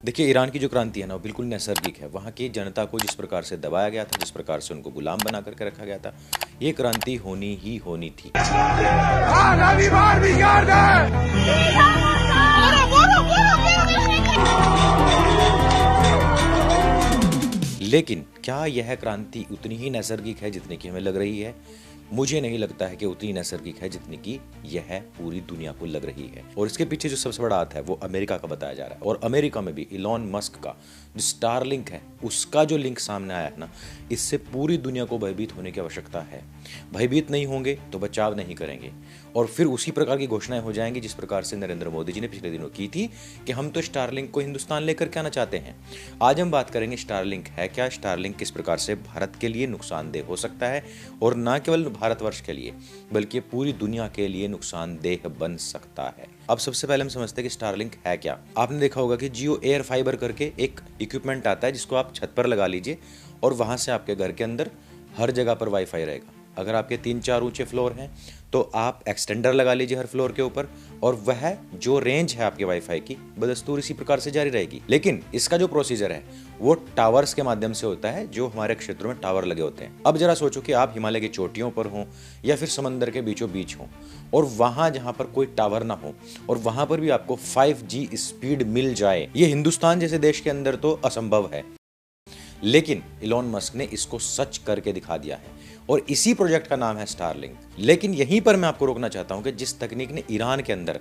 देखिए, ईरान की जो क्रांति है ना, वो बिल्कुल नैसर्गिक है। वहाँ की जनता को जिस प्रकार से दबाया गया था, जिस प्रकार से उनको गुलाम बना करके रखा गया था, ये क्रांति होनी ही होनी थी। लेकिन क्या यह क्रांति उतनी ही नैसर्गिक है जितनी कि हमें लग रही है? मुझे नहीं लगता है कि उतनी नैसर्गिक है जितनी कि यह पूरी दुनिया को लग रही है। और इसके पीछे जो सबसे बड़ा हाथ है वो अमेरिका का बताया जा रहा है। और अमेरिका में भी इलॉन मस्क का जो स्टारलिंक है उसका जो लिंक सामने आया है ना, इससे पूरी दुनिया को भयभीत होने की आवश्यकता है। भयभीत नहीं होंगे तो बचाव नहीं करेंगे और फिर उसी प्रकार की घोषणाएं हो जाएंगी जिस प्रकार से नरेंद्र मोदी जी ने पिछले दिनों की थी कि हम तो स्टारलिंक को हिंदुस्तान लेकर के आना चाहते हैं। आज हम बात करेंगे स्टारलिंक है क्या, स्टारलिंक किस प्रकार से भारत के लिए नुकसानदेह हो सकता है और न केवल भारतवर्ष के लिए बल्कि पूरी दुनिया के लिए नुकसानदेह बन सकता है। अब सबसे पहले हम समझते हैं कि स्टारलिंक है क्या। आपने देखा होगा कि जियो एयर फाइबर करके एक इक्विपमेंट आता है जिसको आप छत पर लगा लीजिए और वहां से आपके घर के अंदर हर जगह पर वाईफाई रहेगा। अगर आपके 3-4 ऊंचे फ्लोर हैं तो आप एक्सटेंडर लगा लीजिए हर फ्लोर के ऊपर और वह जो रेंज है आपके वाईफाई की बदस्तूर इसी प्रकार से जारी रहेगी। लेकिन इसका जो प्रोसीजर है वो टावर्स के माध्यम से होता है, जो हमारे क्षेत्रों में टावर लगे होते हैं। अब जरा सोचो कि आप हिमालय की चोटियों पर हों या फिर समंदर के बीचों बीच हों और वहां जहां पर कोई टावर ना हो और वहां पर भी आपको 5G स्पीड मिल जाए, ये हिंदुस्तान जैसे देश के अंदर तो असंभव है। लेकिन इलॉन मस्क ने इसको सच करके दिखा दिया है और इसी प्रोजेक्ट का नाम है स्टारलिंक। लेकिन यहीं पर मैं आपको रोकना चाहता हूं कि जिस तकनीक ने ईरान के अंदर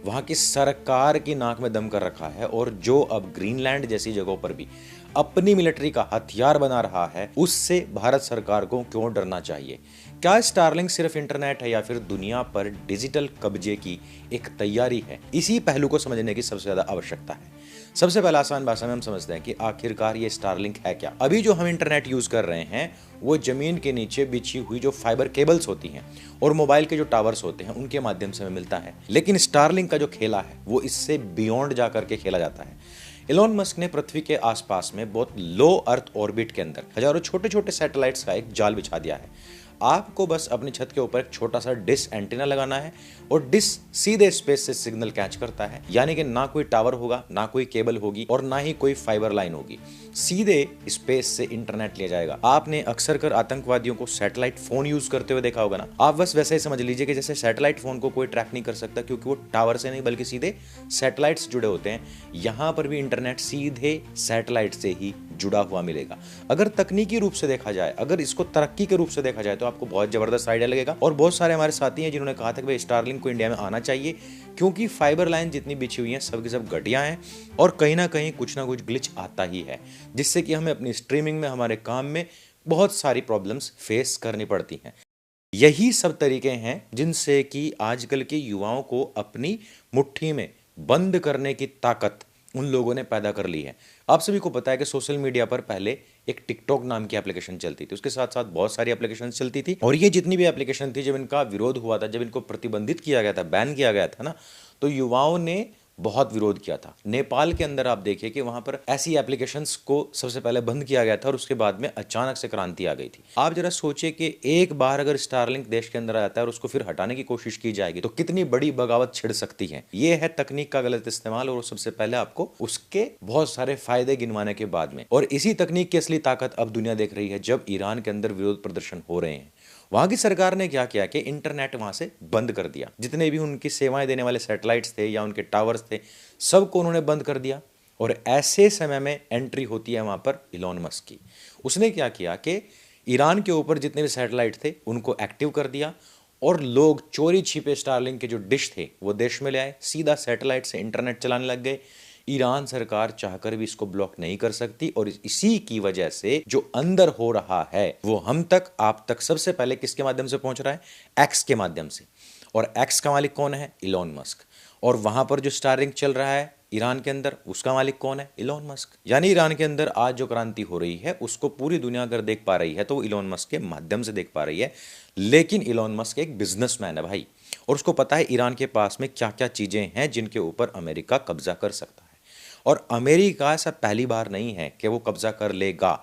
वहां की सरकार की नाक में दम कर रखा है और जो अब ग्रीनलैंड जैसी जगहों पर भी अपनी मिलिट्री का हथियार बना रहा है, उससे भारत सरकार को क्यों डरना चाहिए? क्या स्टारलिंक सिर्फ इंटरनेट है या फिर दुनिया पर डिजिटल कब्जे की एक तैयारी है? इसी पहलू को समझने की सबसे ज्यादा आवश्यकता है। सबसे पहले आसान भाषा में हम समझते हैं कि आखिरकार ये स्टारलिंक है क्या। अभी जो हम इंटरनेट यूज कर रहे हैं वो जमीन के नीचे बिछी हुई जो फाइबर केबल्स होती हैं और मोबाइल के जो टावर्स होते हैं उनके माध्यम से हमें मिलता है। लेकिन स्टारलिंक का जो खेला है वो इससे बियॉन्ड जाकर के खेला जाता है। इलॉन मस्क ने पृथ्वी के आसपास में बहुत लो अर्थ ऑर्बिट के अंदर हजारों छोटे छोटे सैटेलाइट्स का एक जाल बिछा दिया है। आपको बस अपनी छत के ऊपर एक छोटा सा डिश एंटीना लगाना है और डिश सीधे स्पेस से सिग्नल कैच करता है, यानी कि ना कोई टावर होगा, ना कोई केबल होगी और ना ही कोई फाइबर लाइन होगी। सीधे स्पेस से इंटरनेट लिया जाएगा। आपने अक्सर कर आतंकवादियों को सैटेलाइट फोन यूज करते हुए देखा होगा ना, आप बस वैसे ही समझ लीजिए कि जैसे सैटेलाइट फोन को कोई ट्रैक नहीं कर सकता क्योंकि वो टावर से नहीं बल्कि सीधे सैटेलाइट से जुड़े होते हैं। यहां पर भी इंटरनेट सीधे सैटेलाइट से ही जुड़ा हुआ मिलेगा। अगर तकनीकी रूप से देखा जाए, अगर इसको तरक्की के रूप से देखा जाए तो आपको बहुत जबरदस्त आइडिया लगेगा। और बहुत सारे हमारे साथी हैं जिन्होंने कहा था कि भाई स्टारलिंक को इंडिया में आना चाहिए क्योंकि फाइबर लाइन जितनी बिछी हुई है सब की सब घटिया हैं और कहीं ना कहीं कुछ ना कुछ ग्लिच आता ही है, जिससे कि हमें अपनी स्ट्रीमिंग में, हमारे काम में बहुत सारी प्रॉब्लम्स फेस करनी पड़ती हैं। यही सब तरीके हैं जिनसे कि आजकल के युवाओं को अपनी मुट्ठी में बंद करने की ताकत उन लोगों ने पैदा कर ली है। आप सभी को पता है कि सोशल मीडिया पर पहले एक टिकटॉक नाम की एप्लीकेशन चलती थी, उसके साथ साथ बहुत सारी एप्लीकेशन चलती थी और ये जितनी भी एप्लीकेशन थी, जब इनका विरोध हुआ था, जब इनको प्रतिबंधित किया गया था, बैन किया गया था ना, तो युवाओं ने बहुत विरोध किया था। नेपाल के अंदर आप देखिए कि वहां पर ऐसी एप्लीकेशंस को सबसे पहले बंद किया गया था और उसके बाद में अचानक से क्रांति आ गई थी। आप जरा सोचिए कि एक बार अगर स्टारलिंक देश के अंदर आ जाता है और उसको फिर हटाने की कोशिश की जाएगी तो कितनी बड़ी बगावत छिड़ सकती है। ये है तकनीक का गलत इस्तेमाल और सबसे पहले आपको उसके बहुत सारे फायदे गिनवाने के बाद में। और इसी तकनीक की असली ताकत अब दुनिया देख रही है जब ईरान के अंदर विरोध प्रदर्शन हो रहे हैं। वहां की सरकार ने क्या किया कि इंटरनेट वहां से बंद कर दिया। जितने भी उनकी सेवाएं देने वाले सैटेलाइट्स थे या उनके टावर्स थे, सबको उन्होंने बंद कर दिया। और ऐसे समय में एंट्री होती है वहां पर इलॉन मस्क की। उसने क्या किया कि ईरान के ऊपर जितने भी सैटेलाइट थे उनको एक्टिव कर दिया और लोग चोरी छिपे स्टारलिंक के जो डिश थे वो देश में ले आए, सीधा सैटेलाइट से इंटरनेट चलाने लग गए। ईरान सरकार चाहकर भी इसको ब्लॉक नहीं कर सकती और इसी की वजह से जो अंदर हो रहा है वो हम तक, आप तक सबसे पहले किसके माध्यम से पहुंच रहा है? एक्स के माध्यम से। और एक्स का मालिक कौन है? Elon Musk. और वहां पर जो स्टारलिंक चल रहा है ईरान के अंदर, उसका मालिक कौन है? Elon Musk. यानी ईरान के अंदर आज जो क्रांति हो रही है उसको पूरी दुनिया अगर देख पा रही है तो वो इलॉन मस्क के माध्यम से देख पा रही है। लेकिन इलॉन मस्क एक बिजनेसमैन है भाई, और उसको पता है ईरान के पास में क्या क्या चीजें हैं जिनके ऊपर अमेरिका कब्जा कर सकता है। और अमेरिका ऐसा पहली बार नहीं है कि वो कब्जा कर लेगा।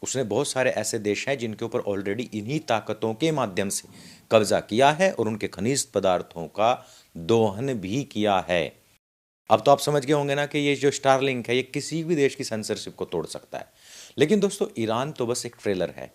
उसने बहुत सारे ऐसे देश हैं जिनके ऊपर ऑलरेडी इन्हीं ताकतों के माध्यम से कब्जा किया है और उनके खनिज पदार्थों का दोहन भी किया है। अब तो आप समझ गए होंगे ना कि ये जो स्टारलिंक है ये किसी भी देश की सेंसरशिप को तोड़ सकता है। लेकिन दोस्तों ईरान तो बस एक ट्रेलर है।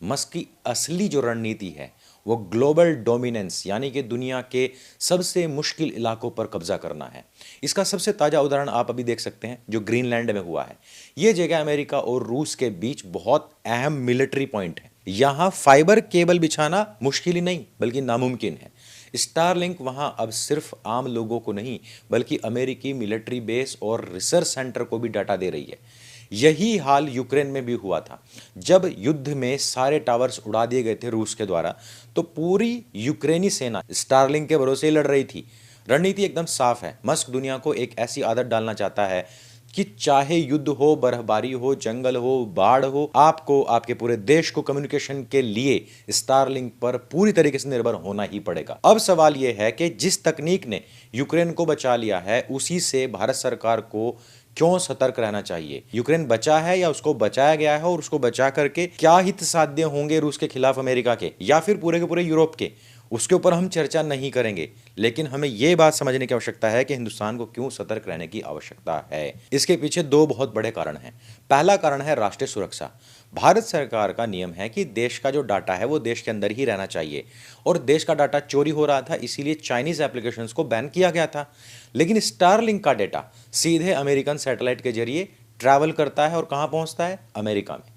मस्क की असली जो रणनीति है वो ग्लोबल डोमिनेंस यानी कि दुनिया के सबसे मुश्किल इलाकों पर कब्जा करना है। इसका सबसे ताज़ा उदाहरण आप अभी देख सकते हैं जो ग्रीनलैंड में हुआ है। ये जगह अमेरिका और रूस के बीच बहुत अहम मिलिट्री पॉइंट है। यहाँ फाइबर केबल बिछाना मुश्किल ही नहीं बल्कि नामुमकिन है। स्टारलिंक वहां अब सिर्फ आम लोगों को नहीं बल्कि अमेरिकी मिलिट्री बेस और रिसर्च सेंटर को भी डाटा दे रही है। यही हाल यूक्रेन में भी हुआ था। जब युद्ध में सारे टावर्स उड़ा दिए गए थे रूस के द्वारा तो पूरी यूक्रेनी सेना स्टारलिंक के भरोसे लड़ रही थी। रणनीति एकदम साफ है। मस्क दुनिया को एक ऐसी आदत डालना चाहता है कि चाहे युद्ध हो, बर्फबारी हो, जंगल हो, बाढ़ हो, आपको आपके पूरे देश को कम्युनिकेशन के लिए स्टारलिंक पर पूरी तरीके से निर्भर होना ही पड़ेगा। अब सवाल यह है कि जिस तकनीक ने यूक्रेन को बचा लिया है उसी से भारत सरकार को क्यों सतर्क रहना चाहिए। यूक्रेन बचा है या उसको बचाया गया है और उसको बचा करके क्या हित साध्य होंगे रूस के खिलाफ अमेरिका के या फिर पूरे के पूरे यूरोप के, उसके ऊपर हम चर्चा नहीं करेंगे। लेकिन हमें यह बात समझने की आवश्यकता है कि हिंदुस्तान को क्यों सतर्क रहने की आवश्यकता है। इसके पीछे दो बहुत बड़े कारण हैं। पहला कारण है राष्ट्रीय सुरक्षा। भारत सरकार का नियम है कि देश का जो डाटा है वो देश के अंदर ही रहना चाहिए और देश का डाटा चोरी हो रहा था इसीलिए चाइनीज एप्लीकेशंस को बैन किया गया था। लेकिन स्टारलिंक का डेटा सीधे अमेरिकन सैटेलाइट के जरिए ट्रैवल करता है और कहां पहुंचता है? अमेरिका में।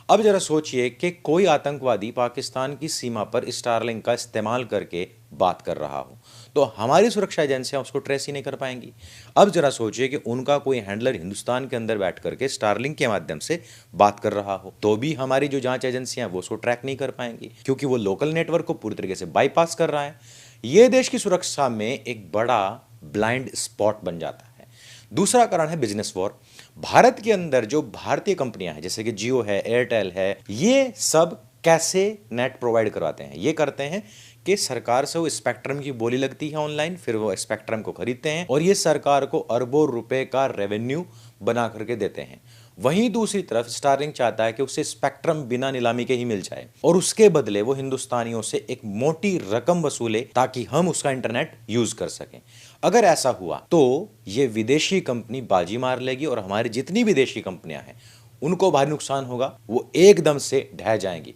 अब जरा सोचिए कि कोई आतंकवादी पाकिस्तान की सीमा पर स्टारलिंक का इस्तेमाल करके बात कर रहा हो तो हमारी सुरक्षा एजेंसियां उसको ट्रेस ही नहीं कर पाएंगी। अब जरा सोचिए कि उनका कोई हैंडलर हिंदुस्तान के अंदर बैठ करके स्टारलिंक के माध्यम से बात कर रहा हो तो भी हमारी जो जांच एजेंसियां वो उसको ट्रैक नहीं कर पाएंगी क्योंकि वो लोकल नेटवर्क को पूरी तरीके से बाईपास कर रहा है। यह देश की सुरक्षा में एक बड़ा ब्लाइंड स्पॉट बन जाता है। दूसरा कारण है बिजनेस वॉर। भारत के अंदर जो भारतीय कंपनियां हैं जैसे कि जियो है, एयरटेल है, ये सब कैसे नेट प्रोवाइड करवाते हैं? ये करते हैं कि सरकार से वो स्पेक्ट्रम की बोली लगती है ऑनलाइन, फिर वो स्पेक्ट्रम को खरीदते हैं और ये सरकार को अरबों रुपए का रेवेन्यू बना करके देते हैं। वहीं दूसरी तरफ स्टारलिंक चाहता है कि उसे स्पेक्ट्रम बिना नीलामी के ही मिल जाए और उसके बदले वो हिंदुस्तानियों से एक मोटी रकम वसूले ताकि हम उसका इंटरनेट यूज कर सकें। अगर ऐसा हुआ तो ये विदेशी कंपनी बाजी मार लेगी और हमारी जितनी विदेशी कंपनियां हैं उनको भारी नुकसान होगा, वो एकदम से ढह जाएंगी।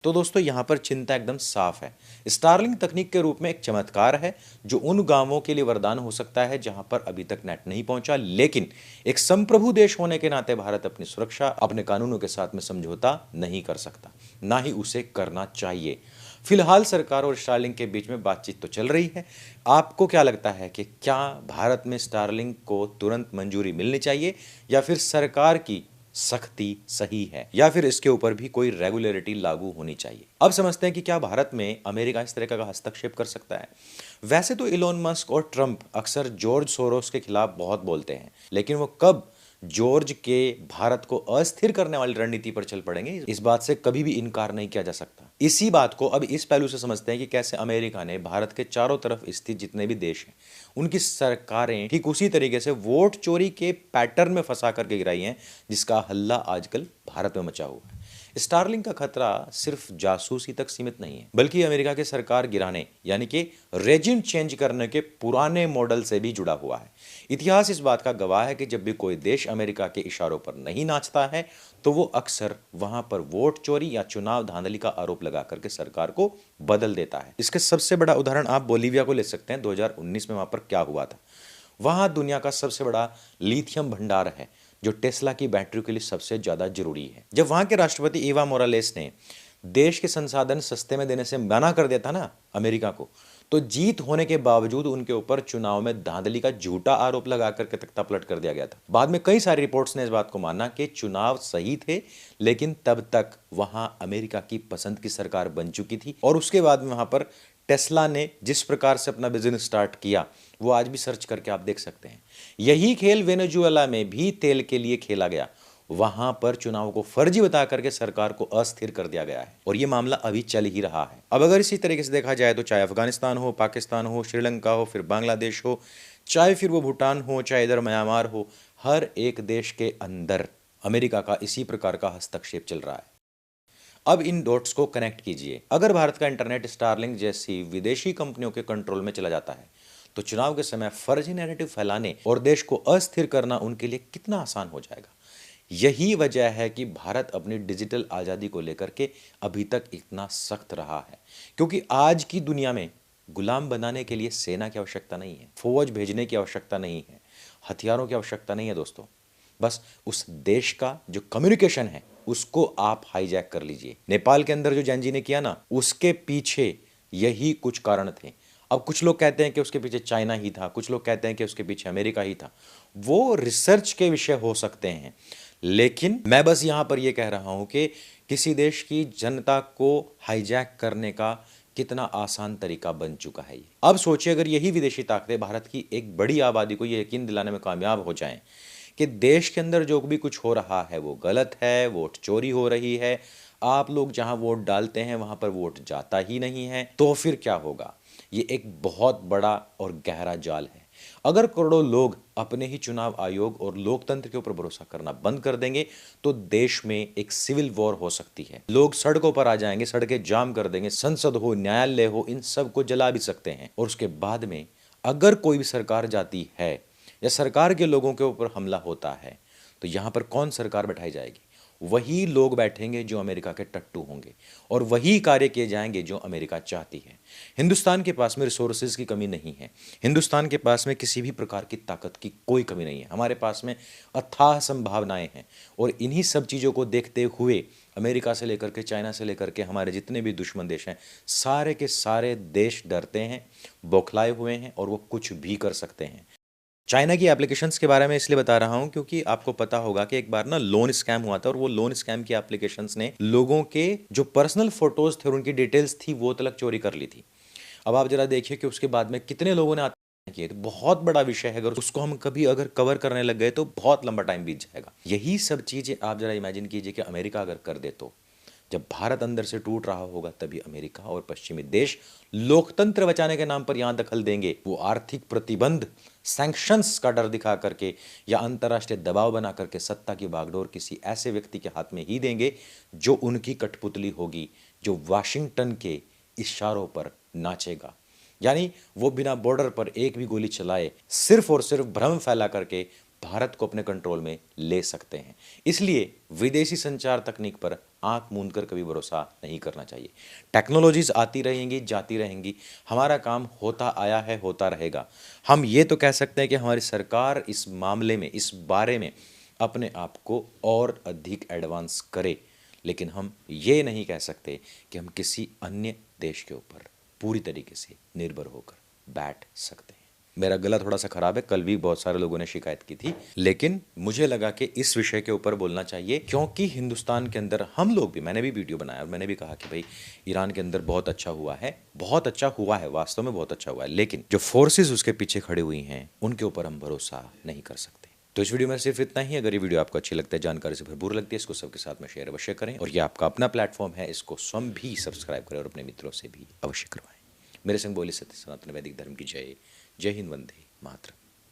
तो दोस्तों यहां पर चिंता एकदम साफ है। स्टारलिंक तकनीक के रूप में एक चमत्कार है जो उन गांवों के लिए वरदान हो सकता है जहां पर अभी तक नेट नहीं पहुंचा। लेकिन एक संप्रभु देश होने के नाते भारत अपनी सुरक्षा अपने कानूनों के साथ में समझौता नहीं कर सकता, ना ही उसे करना चाहिए। फिलहाल सरकार और स्टारलिंक के बीच में बातचीत तो चल रही है। आपको क्या लगता है कि क्या भारत में स्टारलिंक को तुरंत मंजूरी मिलनी चाहिए या फिर सरकार की सख्ती सही है या फिर इसके ऊपर भी कोई रेगुलेरिटी लागू होनी चाहिए? अब समझते हैं कि क्या भारत में अमेरिका इस तरह का हस्तक्षेप कर सकता है। वैसे तो इलोन मस्क और ट्रंप अक्सर जॉर्ज सोरोस के खिलाफ बहुत बोलते हैं, लेकिन वो कब जॉर्ज के भारत को अस्थिर करने वाली रणनीति पर चल पड़ेंगे इस बात से कभी भी इनकार नहीं किया जा सकता। इसी बात को अब इस पहलू से समझते हैं कि कैसे अमेरिका ने भारत के चारों तरफ स्थित जितने भी देश हैं उनकी सरकारें ठीक उसी तरीके से वोट चोरी के पैटर्न में फंसा करके गिराई हैं जिसका हल्ला आजकल भारत में मचा हुआ है। स्टारलिंक का खतरा सिर्फ जासूसी तक सीमित नहीं है बल्कि अमेरिका के सरकार गिराने यानी कि रेजिम चेंज करने के पुराने मॉडल से भी जुड़ा हुआ है। इतिहास इस बात का गवाह है कि जब भी कोई देश अमेरिका के इशारों पर नहीं नाचता है तो वो अक्सर वहां पर वोट चोरी या चुनाव धांधली का आरोप लगा करके सरकार को बदल देता है। इसका सबसे बड़ा उदाहरण आप बोलीविया को ले सकते हैं। 2019 में वहां पर क्या हुआ था? वहां दुनिया का सबसे बड़ा लिथियम भंडार है जो टेस्ला की बैटरी के लिए सबसे ज्यादा जरूरी है। जब वहां के राष्ट्रपति ईवा मोरालेस ने देश के संसाधन सस्ते में देने से मना कर दिया था ना अमेरिका को, तो जीत होने के बावजूद उनके ऊपर चुनाव में धांधली का झूठा आरोप लगा करके तख्ता पलट कर दिया गया था। बाद में कई सारी रिपोर्ट्स ने इस बात को माना कि चुनाव सही थे, लेकिन तब तक वहां अमेरिका की पसंद की सरकार बन चुकी थी और उसके बाद में वहां पर टेस्ला ने जिस प्रकार से अपना बिजनेस स्टार्ट किया वो आज भी सर्च करके आप देख सकते हैं। यही खेल वेनेजुएला में भी तेल के लिए खेला गया। वहां पर चुनाव को फर्जी बता करके सरकार को अस्थिर कर दिया गया है और यह मामला अभी चल ही रहा है। अब अगर इसी तरीके से देखा जाए तो चाहे अफगानिस्तान हो, पाकिस्तान हो, श्रीलंका हो, फिर बांग्लादेश हो, चाहे फिर वो भूटान हो, चाहे इधर म्यांमार हो, हर एक देश के अंदर अमेरिका का इसी प्रकार का हस्तक्षेप चल रहा है। अब इन डॉट्स को कनेक्ट कीजिए। अगर भारत का इंटरनेट स्टारलिंक जैसी विदेशी कंपनियों के कंट्रोल में चला जाता है तो चुनाव के समय फर्जी नैरेटिव फैलाने और देश को अस्थिर करना उनके लिए कितना आसान हो जाएगा। यही वजह है कि भारत अपनी डिजिटल आज़ादी को लेकर के अभी तक इतना सख्त रहा है, क्योंकि आज की दुनिया में गुलाम बनाने के लिए सेना की आवश्यकता नहीं है, फौज भेजने की आवश्यकता नहीं है, हथियारों की आवश्यकता नहीं है दोस्तों। बस उस देश का जो कम्युनिकेशन है उसको आप हाईजैक कर लीजिए। नेपाल के अंदर जो जैनजी ने किया ना, उसके पीछे यही कुछ कारण थे। अब कुछ लोग कहते हैं कि उसके पीछे चाइना ही था, कुछ लोग कहते हैं कि उसके पीछे अमेरिका ही था। वो रिसर्च के विषय हो सकते हैं, लेकिन मैं बस यहां पर यह कह रहा हूं कि किसी देश की जनता को हाईजैक करने का कितना आसान तरीका बन चुका है ये। अब सोचिए अगर यही विदेशी ताकतें भारत की एक बड़ी आबादी को यह यकीन दिलाने में कामयाब हो जाएं कि देश के अंदर जो भी कुछ हो रहा है वो गलत है, वोट चोरी हो रही है, आप लोग जहां वोट डालते हैं वहां पर वोट जाता ही नहीं है, तो फिर क्या होगा? ये एक बहुत बड़ा और गहरा जाल है। अगर करोड़ों लोग अपने ही चुनाव आयोग और लोकतंत्र के ऊपर भरोसा करना बंद कर देंगे तो देश में एक सिविल वॉर हो सकती है। लोग सड़कों पर आ जाएंगे, सड़कें जाम कर देंगे, संसद हो, न्यायालय हो, इन सब को जला भी सकते हैं। और उसके बाद में अगर कोई भी सरकार जाती है या सरकार के लोगों के ऊपर हमला होता है तो यहां पर कौन सरकार बैठाई जाएगी? वही लोग बैठेंगे जो अमेरिका के टट्टू होंगे और वही कार्य किए जाएंगे जो अमेरिका चाहती है। हिंदुस्तान के पास में रिसोर्सेज की कमी नहीं है, हिंदुस्तान के पास में किसी भी प्रकार की ताकत की कोई कमी नहीं है। हमारे पास में अथाह संभावनाएं हैं और इन्हीं सब चीज़ों को देखते हुए अमेरिका से लेकर के, चाइना से लेकर के हमारे जितने भी दुश्मन देश हैं, सारे के सारे देश डरते हैं, बौखलाए हुए हैं और वो कुछ भी कर सकते हैं। चाइना की एप्लीकेशंस के बारे में इसलिए बता रहा हूं क्योंकि आपको पता होगा कि एक बार ना लोन स्कैम हुआ था और वो लोन स्कैम की एप्लीकेशंस ने लोगों के जो पर्सनल फोटोज थे और उनकी डिटेल्स थी वो तलक चोरी कर ली थी। अब आप जरा देखिए कि उसके बाद में कितने लोगों ने आत्महत्या की है। तो बहुत बड़ा विषय है, अगर उसको हम कभी अगर कवर करने लग गए तो बहुत लंबा टाइम बीत जाएगा। यही सब चीजें आप जरा इमेजिन कीजिए कि अमेरिका अगर कर दे तो जब भारत अंदर से टूट रहा होगा तभी अमेरिका और पश्चिमी देश लोकतंत्र बचाने के नाम पर यहां दखल देंगे। वो आर्थिक प्रतिबंध, सैंक्शंस का डर दिखा करके या अंतर्राष्ट्रीय दबाव बना करके सत्ता की बागडोर किसी ऐसे व्यक्ति के हाथ में ही देंगे जो उनकी कठपुतली होगी, जो वाशिंगटन के इशारों पर नाचेगा। यानी वो बिना बॉर्डर पर एक भी गोली चलाए सिर्फ और सिर्फ भ्रम फैला करके भारत को अपने कंट्रोल में ले सकते हैं। इसलिए विदेशी संचार तकनीक पर आंख मूंद कर कभी भरोसा नहीं करना चाहिए। टेक्नोलॉजीज आती रहेंगी, जाती रहेंगी, हमारा काम होता आया है, होता रहेगा। हम ये तो कह सकते हैं कि हमारी सरकार इस मामले में, इस बारे में अपने आप को और अधिक एडवांस करे, लेकिन हम ये नहीं कह सकते कि हम किसी अन्य देश के ऊपर पूरी तरीके से निर्भर होकर बैठ सकते हैं। मेरा गला थोड़ा सा खराब है, कल भी बहुत सारे लोगों ने शिकायत की थी, लेकिन मुझे लगा कि इस विषय के ऊपर बोलना चाहिए क्योंकि हिंदुस्तान के अंदर हम लोग भी, मैंने भी वीडियो बनाया और मैंने भी कहा कि भाई ईरान के अंदर बहुत अच्छा हुआ है, बहुत अच्छा हुआ है, वास्तव में बहुत अच्छा हुआ है, लेकिन जो फोर्सेस उसके पीछे खड़ी हुई हैं उनके ऊपर हम भरोसा नहीं कर सकते। तो इस वीडियो में सिर्फ इतना ही। अगर ये वीडियो आपको अच्छी लगता है, जानकारी से भरपूर लगती है, इसको सबके साथ में शेयर अवश्य करें और ये आपका अपना प्लेटफॉर्म है, इसको स्वयं भी सब्सक्राइब करें और अपने मित्रों से भी अवश्य करवाएं। मेरे संग बोली सत्य सनातन वैदिक धर्म की जय। जय हिंद, वंदे मातरम।